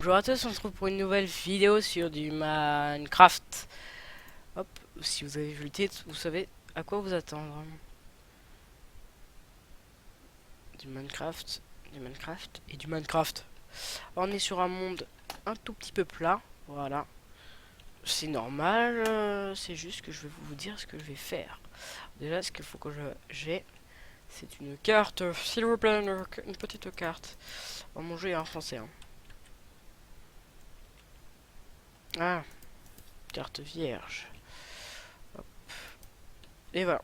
Bonjour à tous, on se retrouve pour une nouvelle vidéo sur du Minecraft. Hop, si vous avez vu le titre, vous savez à quoi vous attendre. Du Minecraft et du Minecraft. Alors, on est sur un monde un tout petit peu plat, voilà. C'est normal, c'est juste que je vais vous dire ce que je vais faire. Déjà, ce qu'il faut que j'ai, c'est une carte, s'il vous plaît, une petite carte. Oh, mon jeu est en français, hein. Ah, carte vierge. Hop. Et voilà.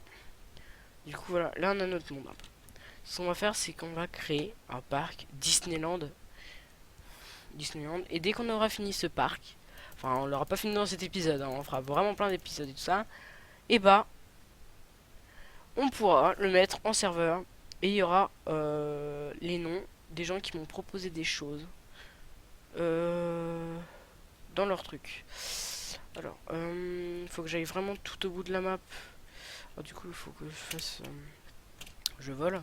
Du coup, voilà, là on a notre monde. Ce qu'on va faire, c'est qu'on va créer un parc Disneyland. Et dès qu'on aura fini ce parc, enfin, on l'aura pas fini dans cet épisode, hein, on fera vraiment plein d'épisodes et tout ça, et bah, on pourra le mettre en serveur. Et il y aura les noms des gens qui m'ont proposé des choses euh, dans leur truc. Alors, il faut que j'aille vraiment tout au bout de la map. Alors, du coup, il faut que je fasse. Je vole.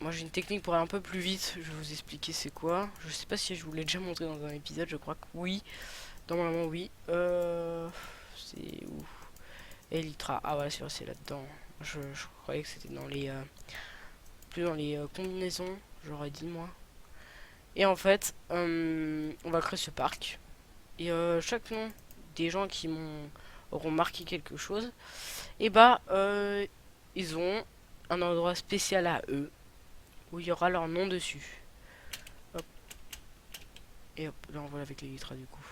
Moi j'ai une technique pour aller un peu plus vite, je vais vous expliquer c'est quoi. Je sais pas si je vous l'ai déjà montré dans un épisode, je crois que oui. Normalement oui. C'est où? Elytra. Ah voilà, c'est vrai, c'est là-dedans. Je croyais que c'était dans les... plus dans les combinaisons, j'aurais dit moi. Et en fait, on va créer ce parc. Et chaque nom des gens qui m'ont auront marqué quelque chose, et bah ils ont un endroit spécial à eux où il y aura leur nom dessus. Hop. Et hop, là on voit avec les litres du coup.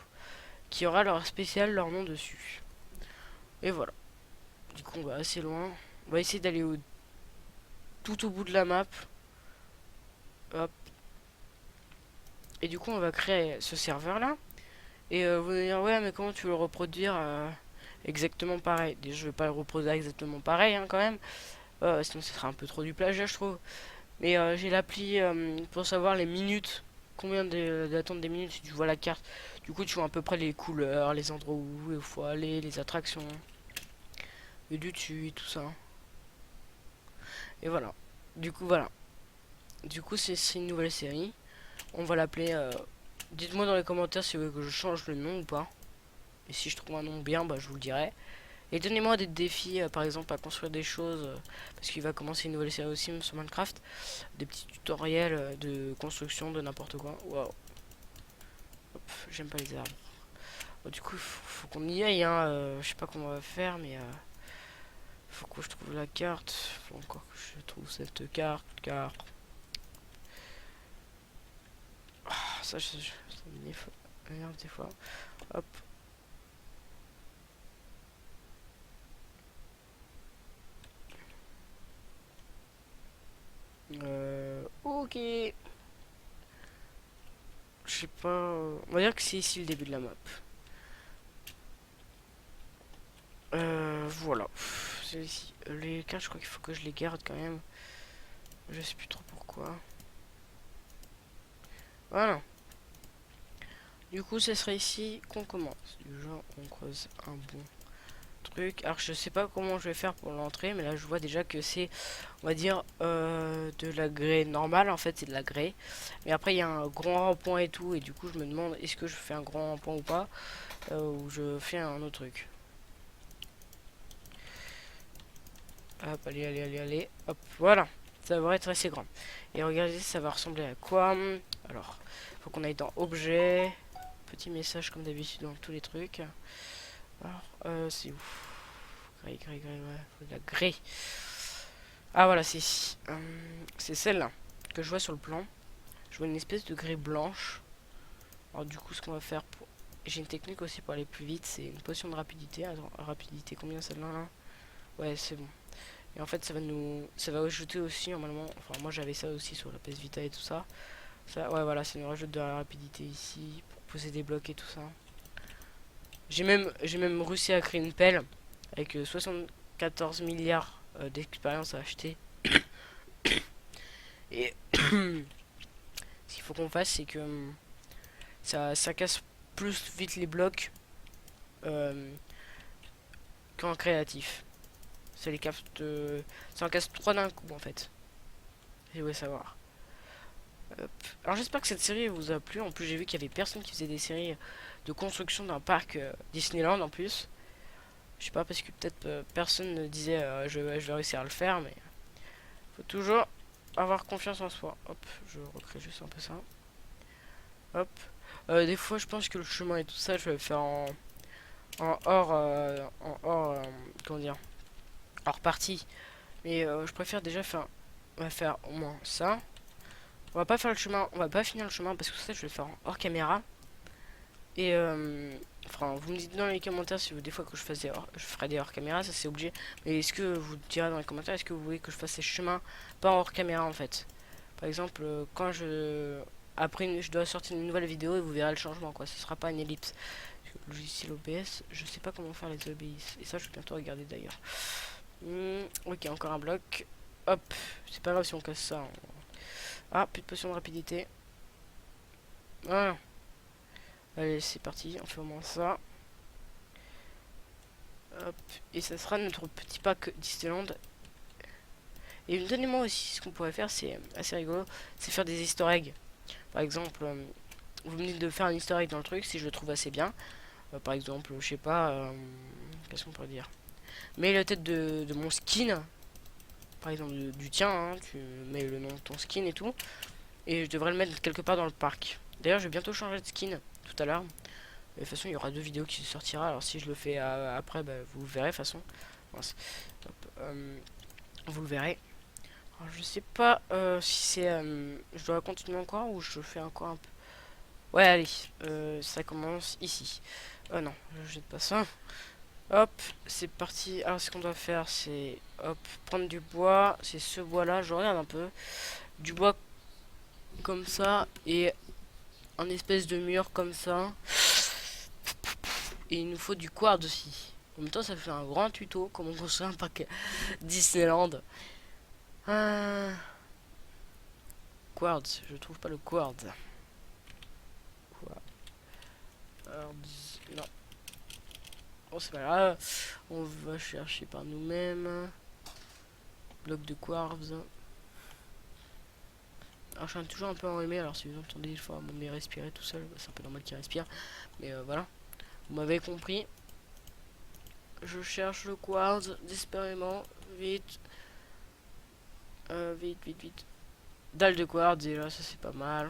Qui aura leur spécial, leur nom dessus. Et voilà. Du coup on va assez loin. On va essayer d'aller tout au bout de la map. Hop. Et du coup on va créer ce serveur là. Et vous allez dire ouais mais comment tu veux le reproduire exactement pareil. Déjà je vais pas le reproduire exactement pareil hein, quand même. Sinon ce sera un peu trop du plagiat je trouve. Mais j'ai l'appli pour savoir les minutes. Combien d'attente des minutes si tu vois la carte. Du coup tu vois à peu près les couleurs, les endroits où il faut aller, les attractions. Et du dessus et tout ça. Et voilà. Du coup voilà. Du coup c'est une nouvelle série. On va l'appeler... dites-moi dans les commentaires si vous voulez que je change le nom ou pas. Et si je trouve un nom bien, bah je vous le dirai. Et donnez-moi des défis, par exemple à construire des choses. Parce qu'il va commencer une nouvelle série aussi sur Minecraft. Des petits tutoriels de construction de n'importe quoi. Waouh. Hop, j'aime pas les arbres. Bon, du coup, faut qu'on y aille. Hein. Je sais pas comment on va faire, mais faut que je trouve la carte. Faut encore que je trouve cette carte. Car ça, ça m'énerve des fois. Hop. Ok. Je sais pas. On va dire que c'est ici le début de la map. Voilà. C'est ici. Les cartes, je crois qu'il faut que je les garde quand même. Je sais plus trop pourquoi. Voilà. Du coup, ce serait ici qu'on commence. Du genre, on creuse un bon truc. Alors, je sais pas comment je vais faire pour l'entrée, mais là, je vois déjà que c'est, on va dire, de la grès normale. En fait, c'est de la grès. Mais après, il y a un grand rond-point et tout. Et du coup, je me demande, est-ce que je fais un grand rond-point ou pas, ou je fais un autre truc. Hop, allez, allez, allez, allez. Hop, voilà. Ça devrait être assez grand. Et regardez, ça va ressembler à quoi? Alors, faut qu'on aille dans Objet. Petit message comme d'habitude dans tous les trucs. Alors, c'est où? Grey, grey, grey, ouais. Faut de la grey. Ah, voilà, c'est ici. C'est celle-là que je vois sur le plan. Je vois une espèce de grey blanche. Alors, du coup, ce qu'on va faire pour. J'ai une technique aussi pour aller plus vite. C'est une potion de rapidité. Attends, rapidité, combien celle-là là? Ouais, c'est bon. Et en fait, ça va ajouter aussi normalement. Enfin, moi j'avais ça aussi sur la PS Vita et tout ça. Ça, ouais, voilà, ça nous rajoute de la rapidité ici pour poser des blocs et tout ça. J'ai même réussi à créer une pelle avec 74 milliards d'expérience à acheter. Et ce qu'il faut qu'on fasse, c'est que ça casse plus vite les blocs euh, qu'en créatif. Ça les capte, ça en casse 3 d'un coup en fait. Si vous voulez savoir. Hop. Alors j'espère que cette série vous a plu. En plus j'ai vu qu'il y avait personne qui faisait des séries de construction d'un parc Disneyland en plus. Je sais pas parce que peut-être personne ne disait je vais réussir à le faire, mais faut toujours avoir confiance en soi. Hop, je recrée juste un peu ça. Hop. Des fois je pense que le chemin et tout ça je vais le faire en hors comment dire, hors partie. Mais je préfère déjà faire, on va faire au moins ça. On va pas faire le chemin, on va pas finir le chemin parce que ça je vais le faire en hors caméra. Et enfin, vous me dites dans les commentaires si vous, des fois que je ferai des hors caméra, ça c'est obligé. Mais est-ce que vous direz dans les commentaires, est-ce que vous voulez que je fasse ces chemins pas hors caméra en fait? Par exemple, quand je dois sortir une nouvelle vidéo et vous verrez le changement quoi. Ce sera pas une ellipse. Le logiciel OBS, je sais pas comment faire les OBS. Et ça, je vais bientôt regarder d'ailleurs. Ok, encore un bloc. Hop, c'est pas grave si on casse ça. Ah, plus de potion de rapidité. Voilà. Allez, c'est parti, on fait au moins ça. Hop, et ça sera notre petit pack Disneyland. Et donnez-moi aussi, ce qu'on pourrait faire, c'est assez rigolo, c'est faire des easter eggs. Par exemple, vous me dites de faire un easter egg dans le truc si je le trouve assez bien. Par exemple, je sais pas, qu'est-ce qu'on pourrait dire. Mais la tête de mon skin, par exemple du tien, hein, tu mets le nom de ton skin et tout. Et je devrais le mettre quelque part dans le parc. D'ailleurs, je vais bientôt changer de skin tout à l'heure. De toute façon, il y aura deux vidéos qui sortira. Alors si je le fais après, bah, vous le verrez de toute façon. Hop, vous le verrez. Alors, je sais pas si c'est... je dois continuer encore ou je fais encore un peu... Ouais, allez. Ça commence ici. Non, je jette pas ça. Hop, c'est parti. Alors, ce qu'on doit faire, c'est... Hop, prendre du bois. C'est ce bois-là. Je regarde un peu. Du bois comme ça. Et un espèce de mur comme ça. Et il nous faut du quartz aussi. En même temps, ça fait un grand tuto. Comment construire un parc Disneyland. Ah, quartz, je trouve pas le quartz. Quartz, non. Bon, c'est pas grave. On va chercher par nous-mêmes. Bloc de quartz. Alors, je suis toujours un peu enrhumé. Alors, si vous entendez des fois mon nez respirer tout seul, c'est un peu normal qu'il respire. Mais voilà. Vous m'avez compris. Je cherche le quartz désespérément. Vite. Vite, vite, vite. Dalle de quartz, déjà, ça c'est pas mal.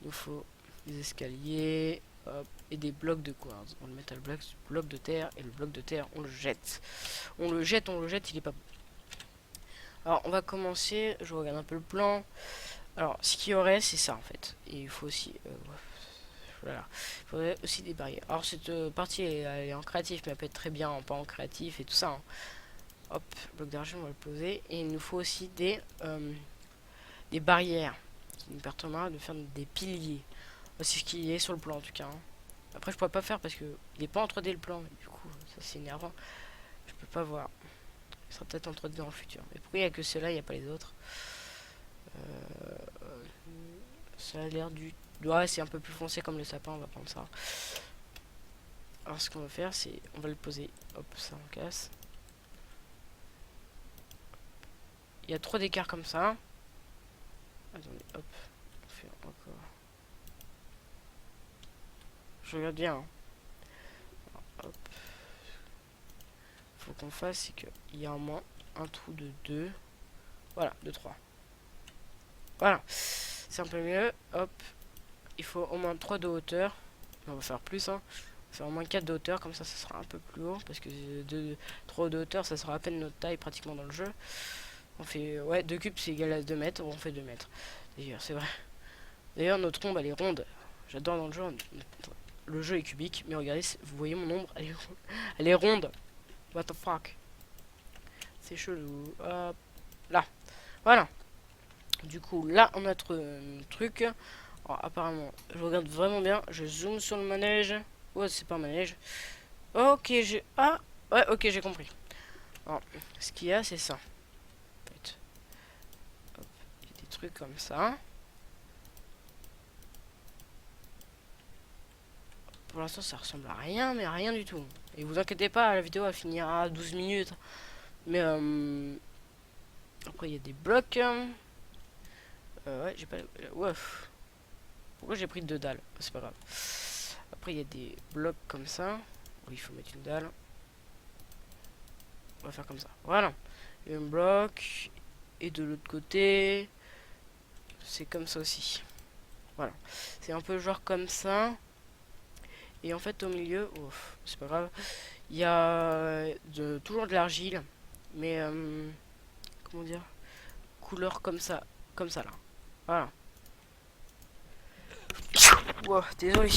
Il nous faut des escaliers. Hop, et des blocs de quartz. On le met à le bloc de terre. Et le bloc de terre, on le jette. On le jette, il est pas bon. Alors, on va commencer. Je regarde un peu le plan. Alors, ce qu'il y aurait, c'est ça en fait. Et il faut aussi. Voilà. Il faudrait aussi des barrières. Alors, cette partie, elle est en créatif, mais elle peut être très bien pas en créatif et tout ça. Hein. Hop, bloc d'argent, on va le poser. Et il nous faut aussi des barrières qui nous permettront de faire des piliers. C'est ce qui est sur le plan en tout cas. Hein. Après, je pourrais pas faire parce que il est pas en 3D le plan. Du coup, ça c'est énervant. Je peux pas voir. Il sera peut-être en 3D dans le futur. Mais pourquoi il y a que ceux-là, il n'y a pas les autres? Ça a l'air du... Ouais, c'est un peu plus foncé comme le sapin, on va prendre ça. Alors ce qu'on va faire, c'est... On va le poser. Hop, ça on casse. Il y a trop d'écart comme ça. Attendez, hop. On fait encore. Je regarde bien. Hein. Alors, hop. Faut qu'on fasse, c'est qu'il y a au moins un trou de 2. Voilà, de 3. Voilà. C'est un peu mieux. Hop. Il faut au moins 3 de hauteur. On va faire plus, hein. Faire au moins 4 de hauteur, comme ça sera un peu plus haut. Parce que 3 de hauteur, ça sera à peine notre taille pratiquement dans le jeu. On fait, ouais, 2 cubes c'est égal à 2 mètres, on fait 2 mètres. D'ailleurs, c'est vrai. D'ailleurs, notre ombre, elle est ronde. J'adore dans le jeu. Le jeu est cubique, mais regardez, vous voyez mon ombre, elle est ronde. What the fuck. C'est chelou. Hop, là. Voilà. Du coup, là, on a notre truc. Alors, apparemment, je regarde vraiment bien. Je zoome sur le manège. Ouais, c'est pas un manège. Ok, j'ai... Ah, ouais, ok, j'ai compris. Alors, ce qu'il y a, c'est ça. Hop, il y a des trucs comme ça. Pour l'instant, ça ressemble à rien, mais à rien du tout. Et vous inquiétez pas, la vidéo va finir à 12 minutes. Mais après, il y a des blocs. Ouais, j'ai pas... Ouais. Pourquoi j'ai pris 2 dalles? C'est pas grave. Après, il y a des blocs comme ça. Oui, il faut mettre une dalle. On va faire comme ça. Voilà. Il y a un bloc. Et de l'autre côté, c'est comme ça aussi. Voilà. C'est un peu genre comme ça. Et en fait, au milieu, oh, c'est pas grave, il y a toujours de l'argile. Mais, comment dire? Couleur comme ça là. Voilà. Wow, désolé.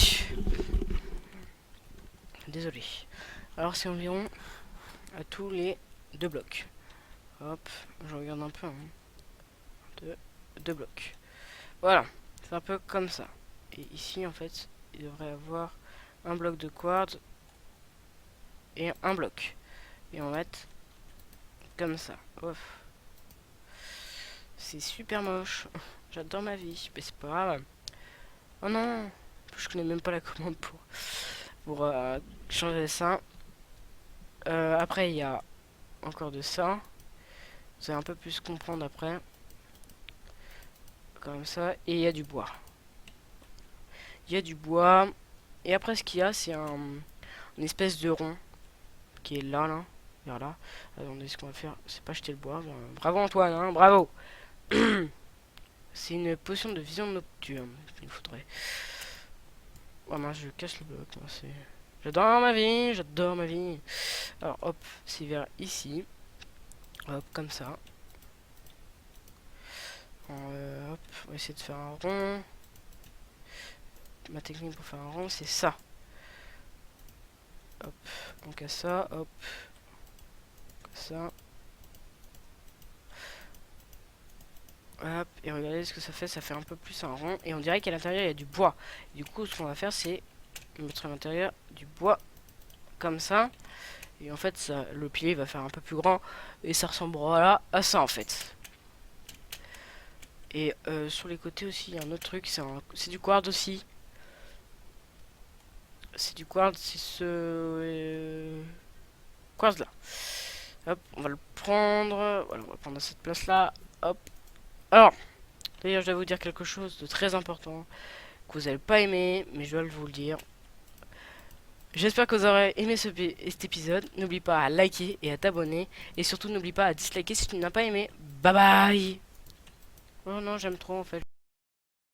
Désolé. Alors, c'est environ à tous les 2 blocs. Hop, je regarde un peu. Hein. Deux blocs. Voilà, c'est un peu comme ça. Et ici, en fait, il devrait y avoir un bloc de quartz et un bloc. Et on va mettre comme ça. Ouf. C'est super moche. J'adore ma vie, mais c'est pas grave. Oh non, je connais même pas la commande pour changer ça. Après, il y a encore de ça. Vous allez un peu plus comprendre après. Comme ça. Et il y a du bois. Il y a du bois. Et après, ce qu'il y a, c'est une espèce de rond qui est là, là. Vers là. Attendez, ce qu'on va faire, c'est pas jeter le bois. Bravo Antoine, hein, bravo. C'est une potion de vision nocturne. Il faudrait. Oh mince, je casse le bloc. J'adore ma vie, j'adore ma vie. Alors hop, c'est vers ici. Hop, comme ça. Hop, on va essayer de faire un rond. Ma technique pour faire un rond, c'est ça. Hop, on casse ça, hop. Comme ça. Hop, et regardez ce que ça fait un peu plus un rond. Et on dirait qu'à l'intérieur il y a du bois. Du coup, ce qu'on va faire, c'est mettre à l'intérieur du bois comme ça. Et en fait, ça, le pilier va faire un peu plus grand. Et ça ressemblera à ça en fait. Et sur les côtés aussi, il y a un autre truc. C'est du quartz aussi. C'est du quartz, c'est ce quartz là. Hop, on va le prendre. Voilà, on va prendre à cette place là. Hop. Alors, d'ailleurs, je dois vous dire quelque chose de très important que vous n'allez pas aimer, mais je dois vous le dire. J'espère que vous aurez aimé cet épisode. N'oublie pas à liker et à t'abonner. Et surtout, n'oublie pas à disliker si tu n'as pas aimé. Bye bye. Oh non, j'aime trop en fait.